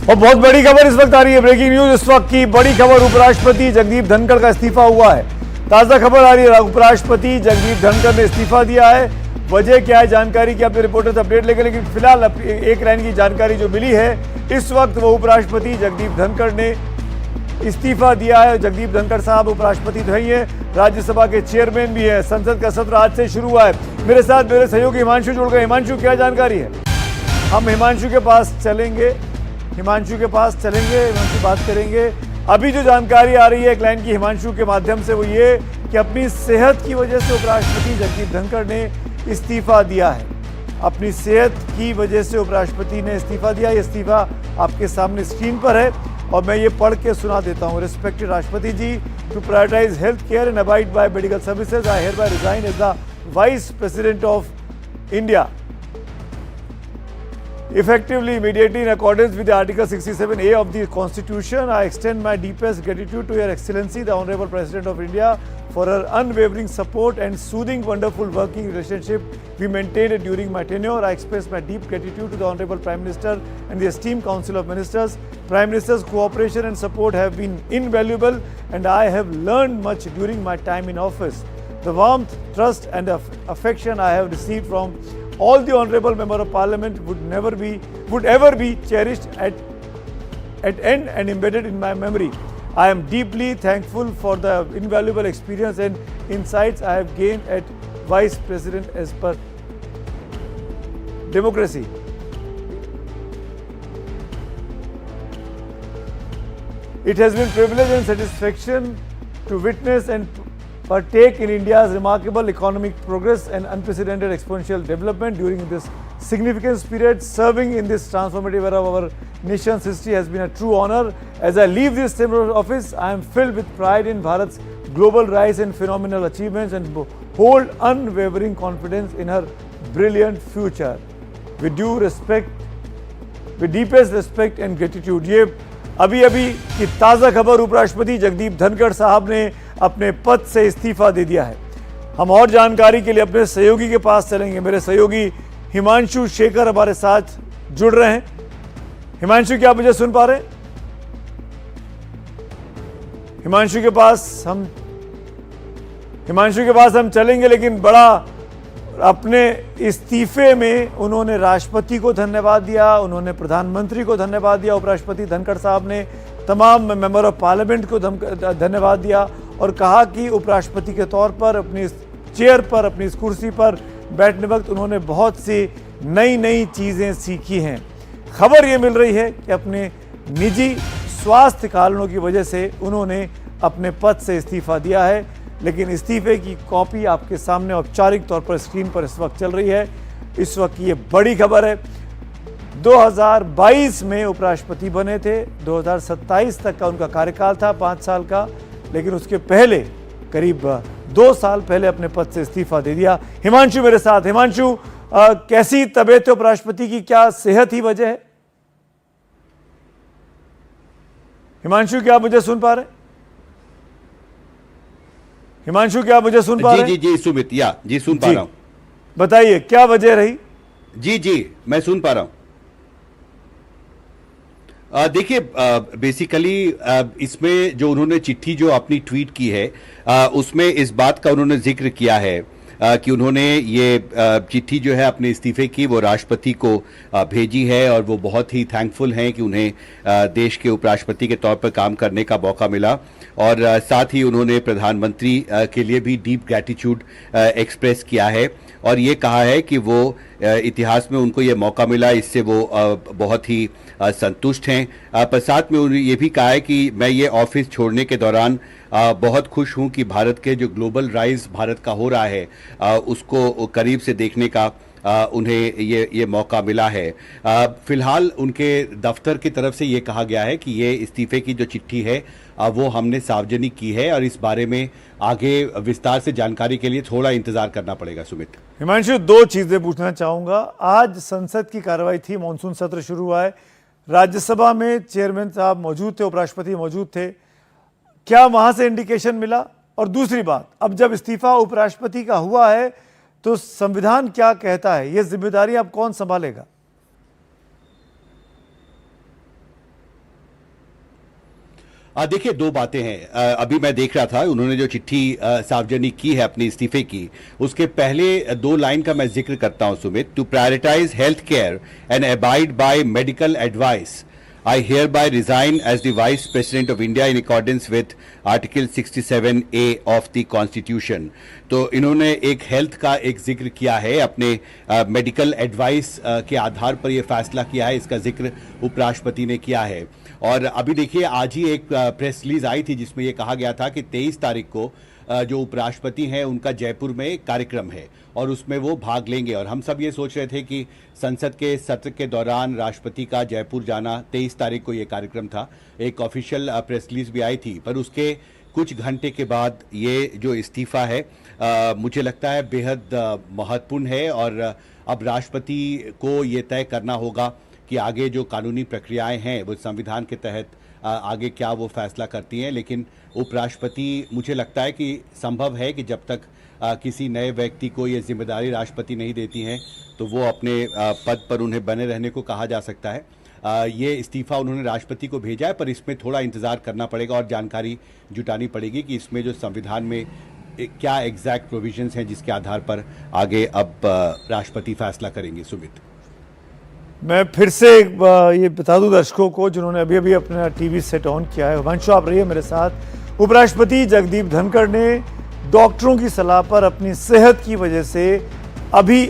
और बहुत बड़ी खबर इस वक्त आ रही है, ब्रेकिंग न्यूज इस वक्त की बड़ी खबर, उपराष्ट्रपति जगदीप धनखड़ का इस्तीफा हुआ है। ताजा खबर आ रही है, उपराष्ट्रपति जगदीप धनखड़ ने इस्तीफा दिया है। वजह क्या है जानकारी की आपने रिपोर्टर से अपडेट लेकर, लेकिन फिलहाल एक लाइन की जानकारी जो मिली है, इस वक्त वो उपराष्ट्रपति जगदीप धनखड़ ने इस्तीफा दिया है। जगदीप धनखड़ साहब उपराष्ट्रपति तो ही है, राज्यसभा के चेयरमैन भी है। संसद का सत्र आज से शुरू हुआ है। मेरे साथ मेरे सहयोगी हिमांशु जुड़ गए। हिमांशु, क्या जानकारी है? हम हिमांशु के पास चलेंगे, हिमांशु बात करेंगे। अभी जो जानकारी आ रही है एक लाइन की हिमांशु के माध्यम से, वो ये कि अपनी सेहत की वजह से उपराष्ट्रपति जगदीप धनखड़ ने इस्तीफा दिया है। अपनी सेहत की वजह से उपराष्ट्रपति ने इस्तीफा दिया। ये इस्तीफा आपके सामने स्क्रीन पर है और मैं ये पढ़ के सुना देता हूँ। रिस्पेक्टेड राष्ट्रपति ji, to prioritise health care and abide by medical services, I hereby resign as the vice president of India. Effectively, immediately, in accordance with the Article 67A of the Constitution, I extend my deepest gratitude to Your Excellency, the Honorable President of India, for her unwavering support and soothing, wonderful working relationship we maintained during my tenure. I express my deep gratitude to the Honorable Prime Minister and the esteemed Council of Ministers. Prime Minister's cooperation and support have been invaluable, and I have learned much during my time in office. The warmth, trust, and affection I have received from all the honorable member of parliament would ever be cherished at end and embedded in my memory. I am deeply thankful for the invaluable experience and insights I have gained at vice president as per democracy. It has been privilege and satisfaction to witness and partake in India's remarkable economic progress and unprecedented exponential development during this significant period. Serving in this transformative era of our nation's history has been a true honor. As I leave this temporary office, I am filled with pride in Bharat's global rise and phenomenal achievements and hold unwavering confidence in her brilliant future. With due respect, with deepest respect and gratitude. ये अभी की ताज़ा खबर, उपराष्ट्रपति जगदीप धनखड़ साहब ने अपने पद से इस्तीफा दे दिया है। हम और जानकारी के लिए अपने सहयोगी के पास चलेंगे। मेरे सहयोगी हिमांशु शेखर हमारे साथ जुड़ रहे हैं। हिमांशु, क्या आप मुझे सुन पा रहे हैं? हिमांशु के पास हम चलेंगे, लेकिन बड़ा अपने इस्तीफे में उन्होंने राष्ट्रपति को धन्यवाद दिया, उन्होंने प्रधानमंत्री को धन्यवाद दिया। उपराष्ट्रपति धनखड़ साहब ने तमाम मेंबर ऑफ पार्लियामेंट को धन्यवाद दिया और कहा कि उपराष्ट्रपति के तौर पर अपनी चेयर पर, अपनी इस कुर्सी पर बैठने वक्त उन्होंने बहुत सी नई चीज़ें सीखी हैं। खबर ये मिल रही है कि अपने निजी स्वास्थ्य कारणों की वजह से उन्होंने अपने पद से इस्तीफा दिया है, लेकिन इस्तीफे की कॉपी आपके सामने औपचारिक तौर पर स्क्रीन पर इस वक्त चल रही है। इस वक्त ये बड़ी खबर है। 2022 में उपराष्ट्रपति बने थे, 2027 तक का उनका कार्यकाल था, 5 साल का, लेकिन उसके पहले करीब 2 साल पहले अपने पद से इस्तीफा दे दिया। हिमांशु मेरे साथ। हिमांशु, कैसी तबीयत है उपराष्ट्रपति की? क्या सेहत ही वजह है? हिमांशु, क्या आप मुझे सुन पा रहे हैं? हिमांशु, क्या आप मुझे सुन पा रहे हैं? जी सुमित, जी सुन पा रहा हूं। बताइए क्या वजह रही? जी मैं सुन पा रहा हूं। देखिए, बेसिकली इसमें जो उन्होंने चिट्ठी जो अपनी ट्वीट की है, उसमें इस बात का उन्होंने जिक्र किया है कि उन्होंने ये चिट्ठी जो है अपने इस्तीफे की वो राष्ट्रपति को भेजी है और वो बहुत ही थैंकफुल हैं कि उन्हें देश के उपराष्ट्रपति के तौर पर काम करने का मौका मिला। और साथ ही उन्होंने प्रधानमंत्री के लिए भी डीप ग्रैटिट्यूड एक्सप्रेस किया है और ये कहा है कि वो इतिहास में उनको ये मौका मिला, इससे वो बहुत ही संतुष्ट हैं। पर साथ में उन्होंने ये भी कहा है कि मैं ये ऑफिस छोड़ने के दौरान बहुत खुश हूं कि भारत के जो ग्लोबल राइज भारत का हो रहा है, उसको करीब से देखने का उन्हें ये मौका मिला है। फिलहाल उनके दफ्तर की तरफ से ये कहा गया है कि ये इस्तीफे की जो चिट्ठी है वो हमने सार्वजनिक की है और इस बारे में आगे विस्तार से जानकारी के लिए थोड़ा इंतजार करना पड़ेगा। सुमित, हिमांशु, 2 चीजें पूछना चाहूंगा। आज संसद की कार्रवाई थी, मॉनसून सत्र शुरू हुआ है, राज्यसभा में चेयरमैन साहब मौजूद थे, उपराष्ट्रपति मौजूद थे, क्या वहां से इंडिकेशन मिला? और दूसरी बात, अब जब इस्तीफा उपराष्ट्रपति का हुआ है तो संविधान क्या कहता है, ये जिम्मेदारी अब कौन संभालेगा? देखिए, दो बातें हैं। अभी मैं देख रहा था उन्होंने जो चिट्ठी सार्वजनिक की है अपने इस्तीफे की, उसके पहले दो लाइन का मैं जिक्र करता हूं Sumit. To prioritise health care and abide by medical advice, I hereby resign as the Vice President of India in accordance with Article 67A of the Constitution। तो इन्होंने एक हेल्थ का एक जिक्र किया है, अपने मेडिकल एडवाइस के आधार पर यह फैसला किया है, इसका जिक्र उपराष्ट्रपति ने किया है। और अभी देखिए, आज ही एक प्रेस रिलीज आई थी जिसमें यह कहा गया था कि 23 तारीख को जो उपराष्ट्रपति हैं उनका जयपुर में कार्यक्रम है और उसमें वो भाग लेंगे। और हम सब ये सोच रहे थे कि संसद के सत्र के दौरान राष्ट्रपति का जयपुर जाना, 23 तारीख को ये कार्यक्रम था, एक ऑफिशियल प्रेस रिलीज भी आई थी, पर उसके कुछ घंटे के बाद ये जो इस्तीफा है मुझे लगता है बेहद महत्वपूर्ण है। और अब राष्ट्रपति को ये तय करना होगा कि आगे जो कानूनी प्रक्रियाएं हैं वो संविधान के तहत आगे क्या वो फैसला करती हैं। लेकिन उपराष्ट्रपति, मुझे लगता है कि संभव है कि जब तक किसी नए व्यक्ति को ये जिम्मेदारी राष्ट्रपति नहीं देती हैं तो वो अपने पद पर उन्हें बने रहने को कहा जा सकता है। ये इस्तीफा उन्होंने राष्ट्रपति को भेजा है, पर इसमें थोड़ा इंतजार करना पड़ेगा और जानकारी जुटानी पड़ेगी कि इसमें जो संविधान में क्या एग्जैक्ट प्रोविजंस हैं जिसके आधार पर आगे अब राष्ट्रपति फैसला करेंगे। सुमित, मैं फिर से ये बता दूं दर्शकों को जिन्होंने अभी अभी अपना टीवी सेट ऑन किया है, वंशु आप रहिए मेरे साथ। उपराष्ट्रपति जगदीप धनखड़ ने डॉक्टरों की सलाह पर अपनी सेहत की वजह से अभी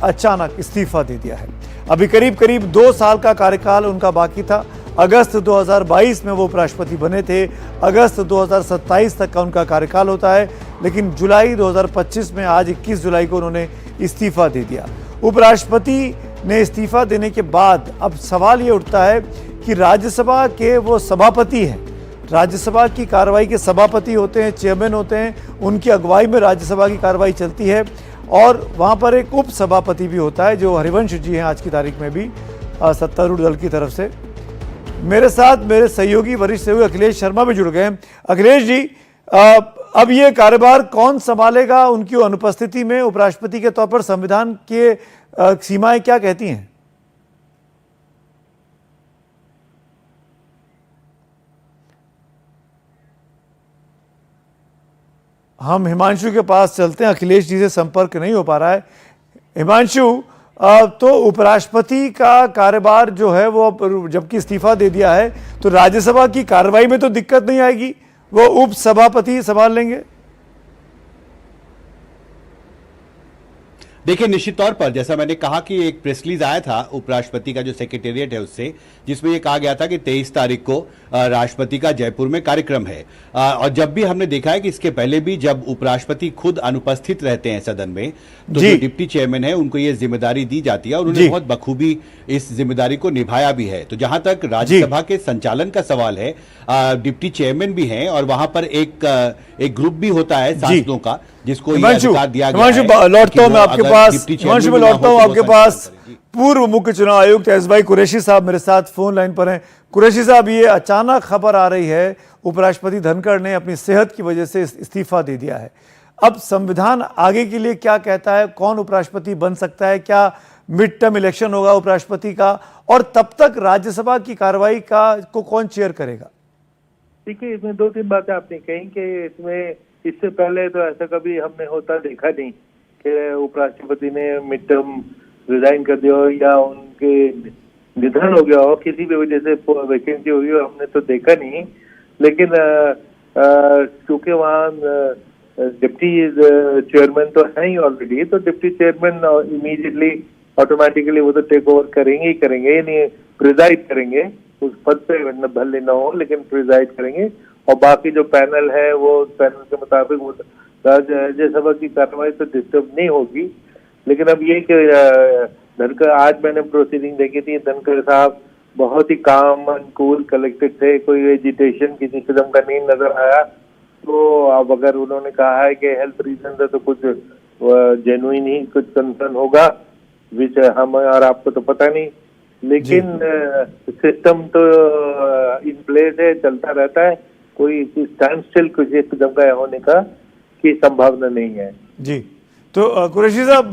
अचानक इस्तीफा दे दिया है। अभी करीब करीब 2 साल का कार्यकाल उनका बाकी था। अगस्त 2022 में वो उपराष्ट्रपति बने थे, अगस्त 2027 तक का उनका कार्यकाल होता है, लेकिन जुलाई 2025 में आज 21 जुलाई को उन्होंने इस्तीफा दे दिया। उपराष्ट्रपति ने इस्तीफा देने के बाद अब सवाल ये उठता है कि राज्यसभा के वो सभापति हैं, राज्यसभा की कार्रवाई के सभापति होते हैं, चेयरमैन होते हैं, उनकी अगुवाई में राज्यसभा की कार्रवाई चलती है और वहाँ पर एक उप सभापति भी होता है जो हरिवंश जी हैं आज की तारीख में भी सत्तारूढ़ दल की तरफ से। मेरे साथ मेरे सहयोगी वरिष्ठ सहयोगी अखिलेश शर्मा भी जुड़ गए हैं। अखिलेश जी, अब ये कार्यभार कौन संभालेगा उनकी अनुपस्थिति में? उपराष्ट्रपति के तौर पर संविधान के सीमाएं क्या कहती हैं? हम हिमांशु के पास चलते हैं, अखिलेश जी से संपर्क नहीं हो पा रहा है। हिमांशु, तो उपराष्ट्रपति का कार्यभार जो है वो जबकि इस्तीफा दे दिया है तो राज्यसभा की कार्रवाई में तो दिक्कत नहीं आएगी, वो उप सभापति संभाल लेंगे? देखिए, निश्चित तौर पर जैसा मैंने कहा कि एक प्रेस रिलीज आया था उपराष्ट्रपति का जो सेक्रेटेरिएट है उससे, जिसमें यह कहा गया था कि 23 तारीख को राष्ट्रपति का जयपुर में कार्यक्रम है। और जब भी हमने देखा है कि इसके पहले भी जब उपराष्ट्रपति खुद अनुपस्थित रहते हैं सदन में तो जो डिप्टी चेयरमैन है उनको ये जिम्मेदारी दी जाती है और उन्होंने बहुत बखूबी इस जिम्मेदारी को निभाया भी है। तो जहां तक राज्यसभा के संचालन का सवाल है, डिप्टी चेयरमैन भी हैं और वहां पर एक ग्रुप भी होता है सांसदों का जिसको ये अधिकार दिया गया है। लौटता हूं मैं आपके पास, हिमांशु मैं लौटता हूं आपके पास। पूर्व मुख्य चुनाव आयुक्त एस भाई कुरैशी साहब मेरे साथ फोन लाइन पर हैं। कुरैशी साहब, ये अचानक खबर आ रही है उपराष्ट्रपति धनखड़ ने अपनी सेहत की वजह से इस्तीफा दे दिया है। अब संविधान आगे के लिए क्या कहता है? कौन उपराष्ट्रपति बन सकता है? क्या मिड टर्म इलेक्शन होगा उपराष्ट्रपति का? और तब तक राज्यसभा की कार्रवाई को कौन चेयर करेगा? देखिए, इसमें 2-3 बातें आपने कही कि इसमें इससे पहले तो ऐसा कभी हमने होता देखा नहीं कि उपराष्ट्रपति ने मिड टर्म रिजाइन कर दिया हो या उनके निधन हो गया हो, किसी भी वजह से वैकेंसी हुई हो, हमने तो देखा नहीं। लेकिन क्योंकि वहाँ डिप्टी चेयरमैन तो है ही ऑलरेडी, तो डिप्टी चेयरमैन इमीडिएटली ऑटोमेटिकली वो तो टेक ओवर करेंगे ही करेंगे, ये नहीं प्रिजाइड करेंगे उस पद पे, भले न हो लेकिन प्रिजाइड करेंगे। और बाकी जो पैनल है वो पैनल के मुताबिक वो राज्यसभा की कार्रवाई तो डिस्टर्ब नहीं होगी। लेकिन अब ये कि धनखड़, आज मैंने प्रोसीडिंग देखी थी, धनखड़ साहब बहुत ही काम एंड कूल कलेक्टेड थे, कोई एजिटेशन किसी किस्म का नहीं नजर आया। तो अब अगर उन्होंने कहा है कि हेल्थ रीजन है तो कुछ जेन्युइन ही कुछ कंसर्न होगा, विच हम और आपको तो पता नहीं, लेकिन सिस्टम तो इन प्लेस है, चलता रहता है, कोई स्टैंड स्टिल कुछ एक किस्म का होने का की संभावना नहीं है। जी, तो कुरैशी साहब,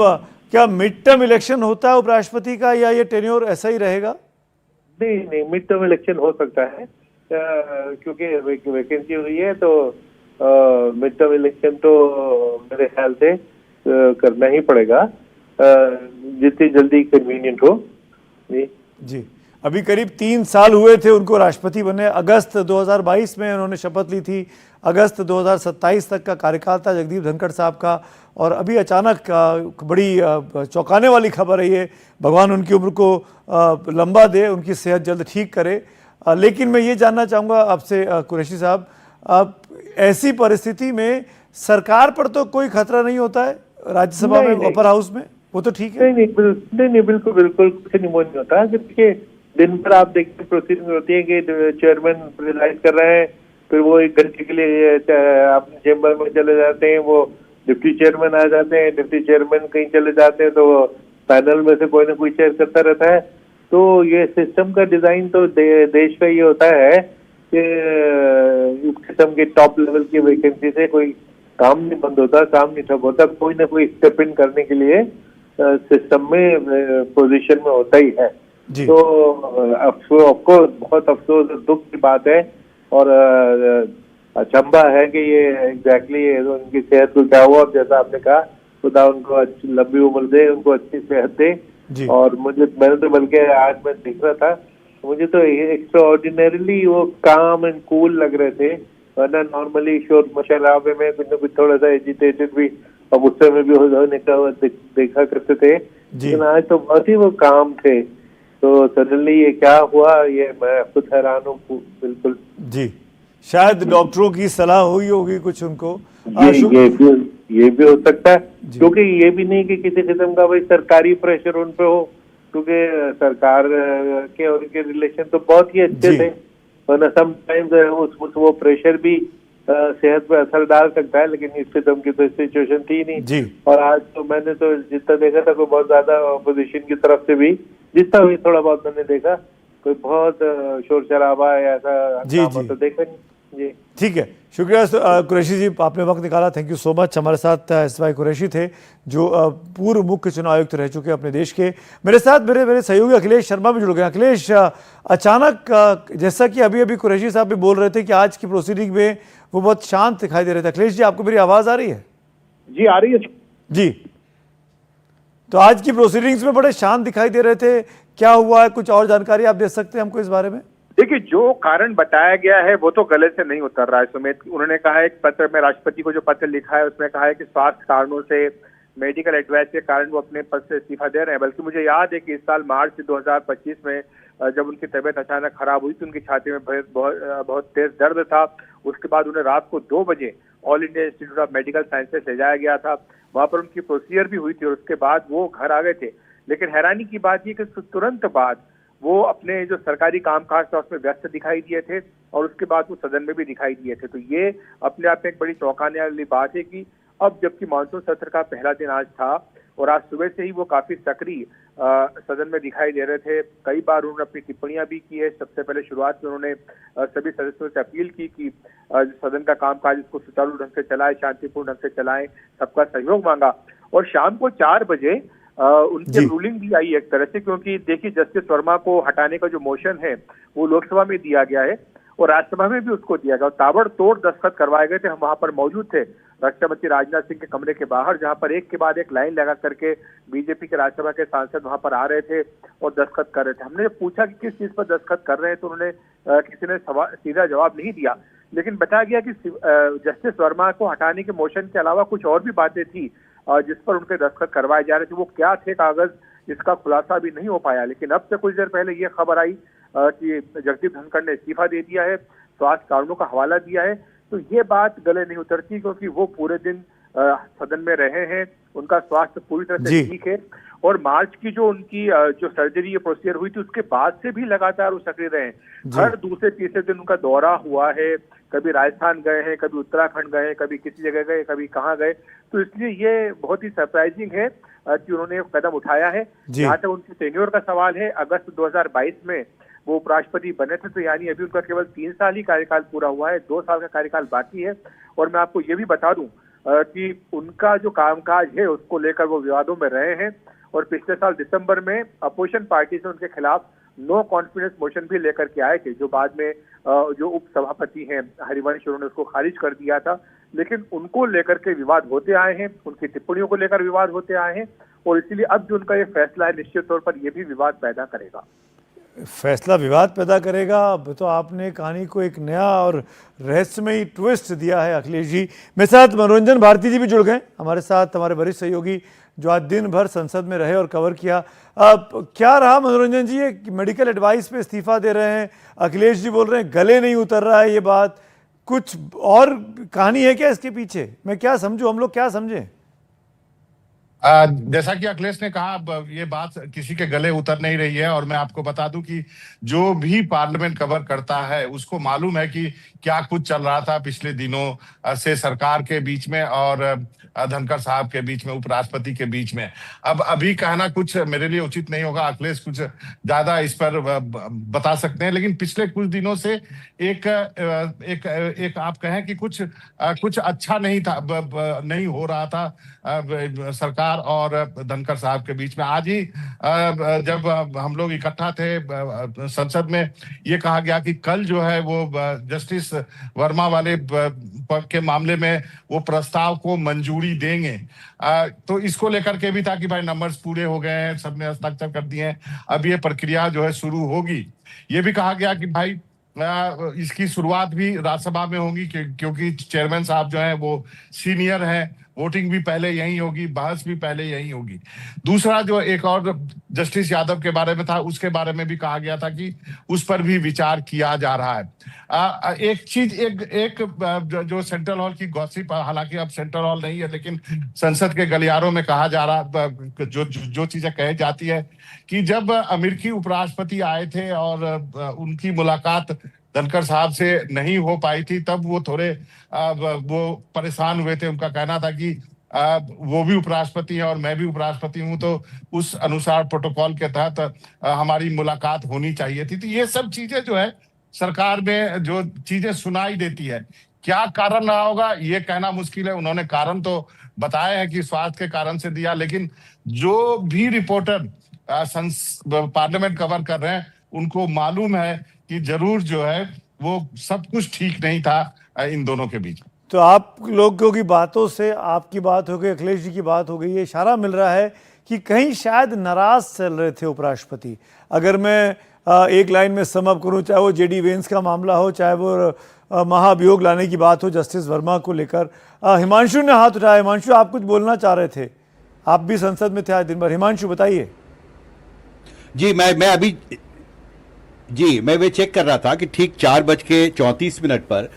क्या मिड टर्म इलेक्शन होता है उपराष्ट्रपति का या ये टेन्योर ऐसा ही रहेगा? नहीं, मिड टर्म इलेक्शन हो सकता है, क्योंकि वैकेंसी हुई है तो मिड टर्म इलेक्शन तो मेरे ख्याल से करना ही पड़ेगा, जितनी जल्दी कन्वीनियंट हो। जी, अभी करीब 3 साल हुए थे उनको राष्ट्रपति बने। अगस्त 2022 में उन्होंने शपथ ली थी। अगस्त 2027 तक का कार्यकाल था जगदीप धनखड़ साहब का, और अभी अचानक बड़ी चौंकाने वाली खबर है ये। भगवान उनकी उम्र को लंबा दे, उनकी सेहत जल्द ठीक करे। लेकिन मैं ये जानना चाहूँगा आपसे कुरैशी साहब, ऐसी परिस्थिति में सरकार पर तो कोई खतरा नहीं होता है? राज्यसभा में, अपर हाउस में वो तो ठीक है? नहीं, बिल्कुल कुछ नहीं होता। क्योंकि दिन भर आप देखते प्रोसीडिंग होती है कि चेयरमैन प्रिजाइड कर रहे हैं, फिर वो 1 घंटे के लिए अपने चेम्बर में चले जाते हैं, वो डिप्टी चेयरमैन आ जाते हैं, डिप्टी चेयरमैन कहीं चले जाते हैं तो पैनल में से कोई ना कोई चेयर करता रहता है। तो ये सिस्टम का डिजाइन तो देश का ये होता है कि इस किस्म के टॉप लेवल की वैकेंसी से कोई काम नहीं बंद होता, काम नहीं ठप होता, कोई ना कोई स्टेप इन करने के लिए सिस्टम में पोजीशन में होता ही है। तो ऑफकोर्स बहुत अफसोस और दुख की बात है, और अचंभा है कि ये एग्जैक्टली उनकी सेहत को क्या हुआ। जैसा आपने कहा, खुदा उनको लंबी उम्र दे, उनको अच्छी सेहत दे। और मैंने तो बल्कि आज मैं देख रहा था, मुझे तो एक्स्ट्राऑर्डिनरीली वो काम एंड कूल लग रहे थे, वरना नॉर्मली शोर मशराबे में कुछ थोड़ा सा एजिटेटेड भी और गुस्से में भी होने का देखा करते थे, लेकिन आज तो बहुत ही वो काम थे। तो सडनली ये क्या हुआ, ये मैं खुद हैरान हूँ बिल्कुल। जी, शायद डॉक्टरों की सलाह हुई होगी कुछ उनको। ये भी हो सकता है, क्योंकि ये भी नहीं कि किसी किस्म का भाई सरकारी प्रेशर उन पे हो, क्योंकि सरकार के और उनके रिलेशन तो बहुत ही अच्छे थे, वरना समटाइम्स वो प्रेशर भी सेहत पे असर डाल सकता है, लेकिन इस किस्म की तो सिचुएशन थी नहीं। और आज तो मैंने तो जितना देखा था, कोई बहुत ज्यादा अपोजिशन की तरफ से भी जितना भी थोड़ा बहुत मैंने देखा, कोई बहुत शोर शराबा या ऐसा तो देखा नहीं। जी ठीक है, शुक्रिया कुरैशी जी, आपने वक्त निकाला, थैंक यू सो मच। हमारे साथ एसवाई कुरैशी थे, जो पूर्व मुख्य चुनाव आयुक्त रह चुके अपने देश के। मेरे साथ मेरे सहयोगी अखिलेश शर्मा भी जुड़ गए। अखिलेश, अचानक जैसा कि अभी कुरैशी साहब भी बोल रहे थे कि आज की प्रोसीडिंग में वो बहुत शांत दिखाई दे रहे थे। अखिलेश जी, आपको मेरी आवाज आ रही है? जी आ रही है जी। तो आज की प्रोसीडिंग्स में बड़े शांत दिखाई दे रहे थे, क्या हुआ है? कुछ और जानकारी आप दे सकते हैं हमको इस बारे में? देखिए, जो कारण बताया गया है वो तो गले से नहीं उतर रहा है सुमित। उन्होंने कहा है, एक पत्र में राष्ट्रपति को जो पत्र लिखा है उसमें कहा है कि स्वास्थ्य कारणों से, मेडिकल एडवाइस के कारण वो अपने पद से इस्तीफा दे रहे हैं। बल्कि मुझे याद है कि इस साल मार्च 2025 में जब उनकी तबीयत अचानक खराब हुई तो उनकी छाती में बहुत तेज दर्द था। उसके बाद उन्हें रात को 2 बजे all India institute of medical sciences ले जाया गया था। वहां पर उनकी प्रोसीजर भी हुई थी और उसके बाद वो घर आ गए थे। लेकिन हैरानी की बात ये कि तुरंत बाद वो अपने जो सरकारी कामकाज था उसमें व्यस्त दिखाई दिए थे, और उसके बाद वो सदन में भी दिखाई दिए थे। तो ये अपने आप में एक बड़ी चौंकाने वाली बात है कि अब जबकि मानसून सत्र का पहला दिन आज था और आज सुबह से ही वो काफी सक्रिय सदन में दिखाई दे रहे थे। कई बार उन्होंने अपनी टिप्पणियां भी की है। सबसे पहले शुरुआत में उन्होंने सभी सदस्यों से अपील की कि सदन का कामकाज इसको सुचारू ढंग से चलाएं, शांतिपूर्ण ढंग से चलाएं, सबका सहयोग मांगा। और शाम को 4 बजे उनकी रूलिंग भी आई एक तरह से, क्योंकि देखिए जस्टिस वर्मा को हटाने का जो मोशन है वो लोकसभा में दिया गया है और राज्यसभा में भी उसको दिया गया। ताबड़तोड़ दस्तखत करवाए गए थे। हम वहां पर मौजूद थे रक्षा मंत्री राजनाथ सिंह के कमरे के बाहर, जहां पर एक के बाद एक लाइन लगा करके बीजेपी के राज्यसभा के सांसद वहां पर आ रहे थे और दस्तखत कर रहे थे। हमने पूछा कि किस चीज पर दस्तखत कर रहे हैं तो उन्होंने किसी ने सीधा जवाब नहीं दिया, लेकिन बताया गया कि जस्टिस वर्मा को हटाने के मोशन के अलावा कुछ और भी बातें थी जिस पर उनके दस्तखत करवाए जा रहे थे। वो क्या थे कागज, इसका खुलासा भी नहीं हो पाया। लेकिन अब से कुछ देर पहले ये खबर आई कि जगदीप धनखड़ ने इस्तीफा दे दिया है, स्वास्थ्य कारणों का हवाला दिया है। तो ये बात गले नहीं उतरती, क्योंकि वो पूरे दिन सदन में रहे हैं, उनका स्वास्थ्य पूरी तरह से ठीक है। और मार्च की जो उनकी जो सर्जरी या प्रोसीजर हुई थी उसके बाद से भी लगातार वो सक्रिय रहे। हर दूसरे तीसरे दिन उनका दौरा हुआ है, कभी राजस्थान गए हैं, कभी उत्तराखंड गए, कभी किसी जगह गए, कभी कहाँ गए। तो इसलिए ये बहुत ही सरप्राइजिंग है कि उन्होंने कदम उठाया है। जहाँ तक उनकी टेन्योर का सवाल है, अगस्त 2022 में वो उपराष्ट्रपति बने थे, तो यानी अभी उनका केवल 3 साल ही कार्यकाल पूरा हुआ है, 2 साल का कार्यकाल बाकी है। और मैं आपको ये भी बता दूं कि उनका जो कामकाज है उसको लेकर वो विवादों में रहे हैं और पिछले साल दिसंबर में अपोजिशन पार्टी से उनके खिलाफ नो कॉन्फिडेंस मोशन भी लेकर के आए थे, जो बाद में जो उप सभापति हैं हरिवंश, उन्होंने उसको खारिज कर दिया था। लेकिन उनको लेकर के विवाद होते आए हैं, उनकी टिप्पणियों को लेकर विवाद होते आए हैं, और इसीलिए अब जो उनका ये फैसला है निश्चित तौर पर यह भी विवाद पैदा करेगा। फैसला विवाद पैदा करेगा। अब तो आपने कहानी को एक नया और रहस्यमयी ट्विस्ट दिया है अखिलेश जी। मेरे साथ मनोरंजन भारती जी भी जुड़ गए, हमारे साथ हमारे वरिष्ठ सहयोगी जो आज दिन भर संसद में रहे और कवर किया। अब क्या रहा मनोरंजन जी, ये मेडिकल एडवाइस पे इस्तीफा दे रहे हैं, अखिलेश जी बोल रहे हैं गले नहीं उतर रहा है ये बात, कुछ और कहानी है क्या इसके पीछे? मैं क्या समझूं, हम लोग क्या समझें? जैसा कि अखिलेश ने कहा, अब ये बात किसी के गले उतर नहीं रही है। और मैं आपको बता दूं कि जो भी पार्लियामेंट कवर करता है उसको मालूम है कि क्या कुछ चल रहा था पिछले दिनों से सरकार के बीच में और धनखड़ साहब के बीच में, उपराष्ट्रपति के बीच में। अब अभी कहना कुछ मेरे लिए उचित नहीं होगा, अखिलेश कुछ ज्यादा इस पर बता सकते हैं। लेकिन पिछले कुछ दिनों से एक आप कहें कि कुछ अच्छा नहीं था, नहीं हो रहा था सरकार और धनखड़ साहब के बीच में। आज ही जब हम लोग इकट्ठा थे संसद में, ये कहा गया कि कल जो है वो जस्टिस वर्मा वाले के मामले में वो प्रस्ताव को मंजूरी देंगे। तो इसको लेकर के भी था कि भाई नंबर्स पूरे हो गए हैं, सबने हस्ताक्षर कर दिए हैं, अब ये प्रक्रिया जो है शुरू होगी। ये भी कहा गया कि भाई इसकी शुरुआत भी राज्यसभा में होगी, क्योंकि चेयरमैन साहब जो हैं वो सीनियर हैं, वोटिंग भी पहले यही होगी, बहस भी पहले यही होगी। दूसरा जो एक और जस्टिस यादव के बारे में था, उसके बारे में भी कहा गया था कि उस पर भी विचार किया जा रहा है। एक चीज जो सेंट्रल हॉल की गॉसिप, हालांकि अब सेंट्रल हॉल नहीं है लेकिन संसद के गलियारों में कहा जा रहा, जो चीजें कही जाती है कि जब अमेरिकी उपराष्ट्रपति आए थे और उनकी मुलाकात धनखड़ साहब से नहीं हो पाई थी, तब वो थोड़े वो परेशान हुए थे। उनका कहना था कि वो भी उपराष्ट्रपति हैं और मैं भी उपराष्ट्रपति हूं, तो उस अनुसार प्रोटोकॉल के तहत हमारी मुलाकात होनी चाहिए थी। तो ये सब चीजें जो है सरकार में जो चीजें सुनाई देती है, क्या कारण रहा होगा ये कहना मुश्किल है। उन्होंने कारण तो बताया है कि स्वास्थ्य के कारण से दिया, लेकिन जो भी रिपोर्टर पार्लियामेंट कवर कर रहे हैं उनको मालूम है कि जरूर जो है वो सब कुछ ठीक नहीं था इन दोनों के बीच। तो आप लोगों की बातों से, आपकी बात हो गई, अखिलेश जी की बात हो गई, ये इशारा मिल रहा है कि कहीं शायद नाराज चल रहे थे उपराष्ट्रपति। अगर मैं एक लाइन में सम अप करूं, चाहे वो जेडी वेंस का मामला हो, चाहे वो महाभियोग लाने की बात हो जस्टिस वर्मा को लेकर। हिमांशु ने हाथ उठाया। हिमांशु, आप कुछ बोलना चाह रहे थे, आप भी संसद में थे आज दिन भर। हिमांशु बताइए। जी मैं वे चेक कर रहा था कि ठीक 4:34 पर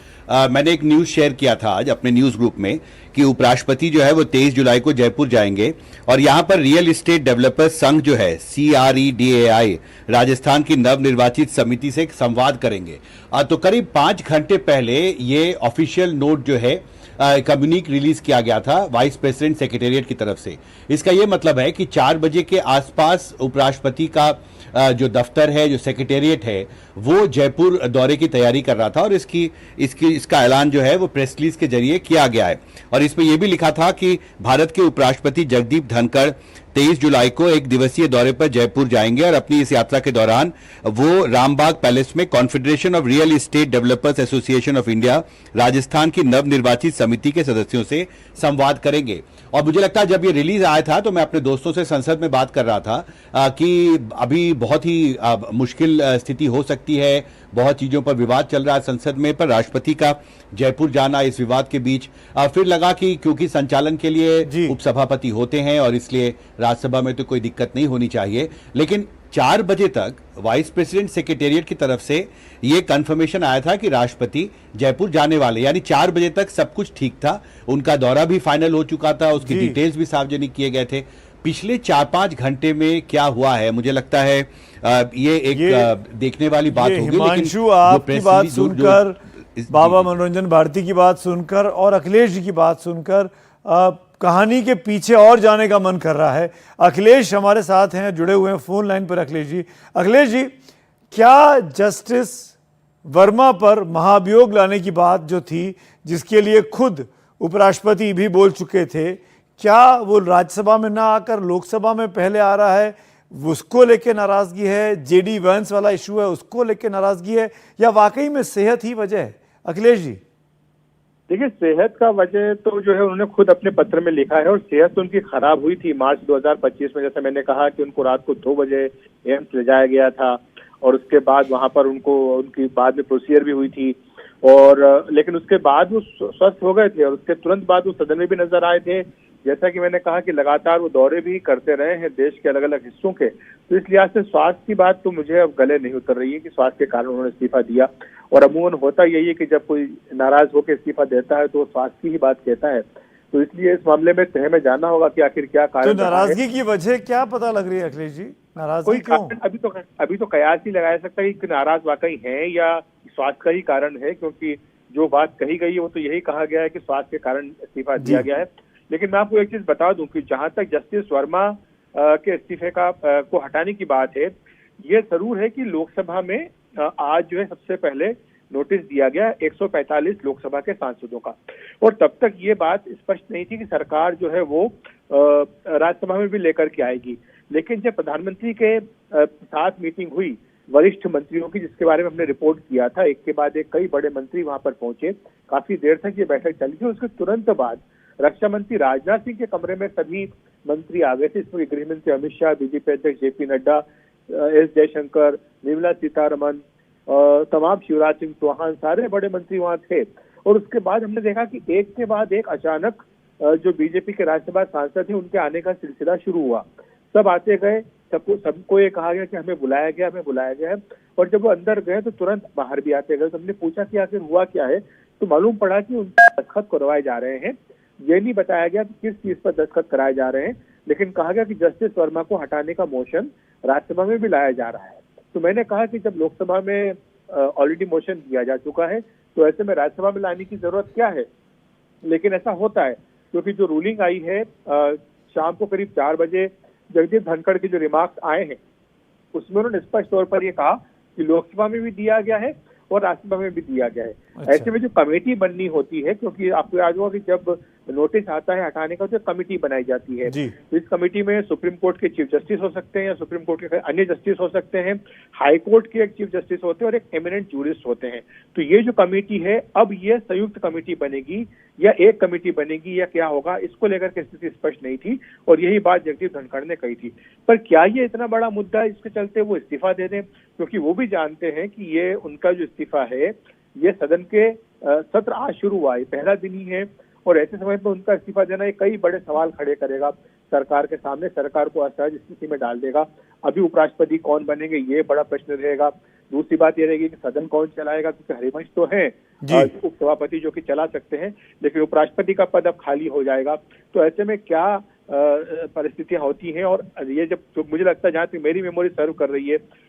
मैंने एक न्यूज शेयर किया था आज अपने न्यूज ग्रुप में कि उपराष्ट्रपति जो है वो 23 जुलाई को जयपुर जाएंगे और यहां पर रियल एस्टेट डेवलपर्स संघ जो है CREDAI राजस्थान की नवनिर्वाचित समिति से एक संवाद करेंगे। तो करीब 5 घंटे पहले ये ऑफिशियल नोट जो है कम्युनिक रिलीज किया गया था वाइस प्रेसिडेंट सेक्रेटेरिएट की तरफ से। इसका यह मतलब है कि 4 बजे के आसपास उपराष्ट्रपति का जो दफ्तर है, जो सेक्रेटेरिएट है, वो जयपुर दौरे की तैयारी कर रहा था और इसका ऐलान जो है वो प्रेस रिलीज के जरिए किया गया है। और इसमें यह भी लिखा था कि भारत के उपराष्ट्रपति जगदीप धनखड़ 23 जुलाई को एक दिवसीय दौरे पर जयपुर जाएंगे और अपनी इस यात्रा के दौरान वो रामबाग पैलेस में confederation of real estate developers association of India Rajasthan की नवनिर्वाचित समिति के सदस्यों से संवाद करेंगे। और मुझे लगता है जब ये रिलीज आया था तो मैं अपने दोस्तों से संसद में बात कर रहा था कि अभी बहुत ही मुश्किल स्थिति हो सकती है, बहुत चीजों पर विवाद चल रहा है संसद में, पर राष्ट्रपति का जयपुर जाना इस विवाद के बीच फिर लगा कि क्योंकि संचालन के लिए उपसभापति होते हैं और इसलिए राज्यसभा में तो कोई दिक्कत नहीं होनी चाहिए। लेकिन 4 बजे तक वाइस प्रेसिडेंट सेक्रेटेरिएट की तरफ से यह कंफर्मेशन आया था कि राष्ट्रपति जयपुर जाने वाले, यानी 4 बजे तक सब कुछ ठीक था, उनका दौरा भी फाइनल हो चुका था, उसकी डिटेल्स भी सार्वजनिक किए गए थे। पिछले 4-5 घंटे में क्या हुआ है, मुझे लगता है ये एक देखने वाली बात होगी। हिमांशु, आपकी बात सुनकर, बाबा मनोरंजन भारती की बात सुनकर और अखिलेश जी की बात सुनकर कहानी के पीछे और जाने का मन कर रहा है। अखिलेश हमारे साथ हैं, जुड़े हुए हैं फोन लाइन पर। अखिलेश जी, क्या जस्टिस वर्मा पर महाभियोग लाने की बात जो थी, जिसके लिए खुद उपराष्ट्रपति भी बोल चुके थे, क्या वो राज्यसभा में ना आकर लोकसभा में पहले आ रहा है? उसको लेके नाराजगी है, जेडी वैंस वाला इशू है उसको लेके नाराजगी है, या वाकई में सेहत ही वजह है? अखिलेश जी, देखिए, सेहत का वजह तो जो है उन्होंने खुद अपने पत्र में लिखा है, और सेहत तो उनकी खराब हुई थी मार्च 2025 में। जैसे मैंने कहा कि उनको रात को 2 बजे एम्स ले जाया गया था, और उसके बाद वहां पर उनकी बाद में प्रोसीजर भी हुई थी, और लेकिन उसके बाद वो स्वस्थ हो गए थे, और उसके तुरंत बाद वो सदन में भी नजर आए थे। जैसा कि मैंने कहा कि लगातार वो दौरे भी करते रहे हैं देश के अलग अलग हिस्सों के, तो इस लिहाज से स्वास्थ्य की बात तो मुझे अब गले नहीं उतर रही है कि स्वास्थ्य के कारण उन्होंने इस्तीफा दिया। और अमूमन होता यही है कि जब कोई नाराज होकर इस्तीफा देता है तो स्वास्थ्य की ही बात कहता है, तो इसलिए इस मामले में तह में जानना होगा कि आखिर क्या कारण तो नाराजगी की वजह क्या पता लग रही है अखिलेश जी? नाराजगी कोई क्यों? कारण अभी तो कयास ही लगाया सकता है कि नाराज वाकई है या स्वास्थ्य का ही कारण है, क्योंकि जो बात कही गई है वो तो यही कहा गया है कि स्वास्थ्य के कारण इस्तीफा दिया गया है। लेकिन मैं आपको एक चीज बता दूं कि जहां तक जस्टिस वर्मा के इस्तीफे को हटाने की बात है, ये जरूर है कि लोकसभा में आज जो है सबसे पहले नोटिस दिया गया 145 लोकसभा के सांसदों का, और तब तक ये बात स्पष्ट नहीं थी कि सरकार जो है वो राज्यसभा में भी लेकर के आएगी। लेकिन जब प्रधानमंत्री के साथ मीटिंग हुई वरिष्ठ मंत्रियों की, जिसके बारे में हमने रिपोर्ट किया था, एक के बाद एक कई बड़े मंत्री वहां पर पहुंचे, काफी देर तक ये बैठक चली थी। उसके तुरंत बाद रक्षा मंत्री राजनाथ सिंह के कमरे में सभी मंत्री आ गए थे। इसमें गृह मंत्री अमित शाह, बीजेपी अध्यक्ष जेपी नड्डा, एस जयशंकर, निर्मला सीतारमन, तमाम शिवराज सिंह चौहान, सारे बड़े मंत्री वहां थे। और उसके बाद हमने देखा कि एक के बाद एक अचानक जो बीजेपी के राज्यसभा सांसद थे उनके आने का सिलसिला शुरू हुआ। सब आते गए, सबको ये कहा गया कि हमें बुलाया गया है। और जब वो अंदर गए तो तुरंत बाहर भी आते गए। तो हमने पूछा कि आखिर हुआ क्या है, तो मालूम पड़ा कि उनके दस्तखत करवाए जा रहे हैं। ये नहीं बताया गया कि किस चीज पर दस्तखत कराए जा रहे हैं, लेकिन कहा गया कि जस्टिस वर्मा को हटाने का मोशन राज्यसभा में भी लाया जा रहा है। तो मैंने कहा कि जब लोकसभा में ऑलरेडी मोशन दिया जा चुका है तो ऐसे में राज्यसभा में लाने की जरूरत क्या है। लेकिन ऐसा होता है क्योंकि जो रूलिंग आई है शाम को करीब 4 बजे जगदीप धनखड़ के जो रिमार्क्स आए हैं उसमें उन्होंने स्पष्ट तौर पर यह कहा कि लोकसभा में भी दिया गया है और राज्यसभा में भी दिया गया है। अच्छा। ऐसे में जो कमेटी बननी होती है, क्योंकि आपको याद होगा कि जब नोटिस आता है हटाने का तो कमेटी बनाई जाती है। तो इस कमेटी में सुप्रीम कोर्ट के चीफ जस्टिस हो सकते हैं या सुप्रीम कोर्ट के अन्य जस्टिस हो सकते हैं, हाई कोर्ट के एक चीफ जस्टिस होते हैं और एक एमिनेंट जूरिस्ट होते हैं। तो ये जो कमेटी है अब ये संयुक्त कमेटी बनेगी या एक कमेटी बनेगी या क्या होगा, इसको लेकर के स्थिति स्पष्ट नहीं थी और यही बात जगदीप धनखड़ ने कही थी। पर क्या ये इतना बड़ा मुद्दा है इसके चलते वो इस्तीफा दे दें, क्योंकि वो भी जानते हैं कि ये उनका जो इस्तीफा है ये सदन के सत्र आज शुरू हुआ है, पहला दिन ही है और ऐसे समय पर उनका इस्तीफा देना ये कई बड़े सवाल खड़े करेगा सरकार के सामने, सरकार को असहज स्थिति में डाल देगा। अभी उपराष्ट्रपति कौन बनेंगे ये बड़ा प्रश्न रहेगा। दूसरी बात ये रहेगी कि सदन कौन चलाएगा, क्योंकि हरिवंश तो है उपसभापति जो कि चला सकते हैं, लेकिन उपराष्ट्रपति का पद अब खाली हो जाएगा। तो ऐसे में क्या परिस्थितियां होती हैं और ये जब मुझे लगता है जहां तक मेरी मेमोरी सर्व कर रही है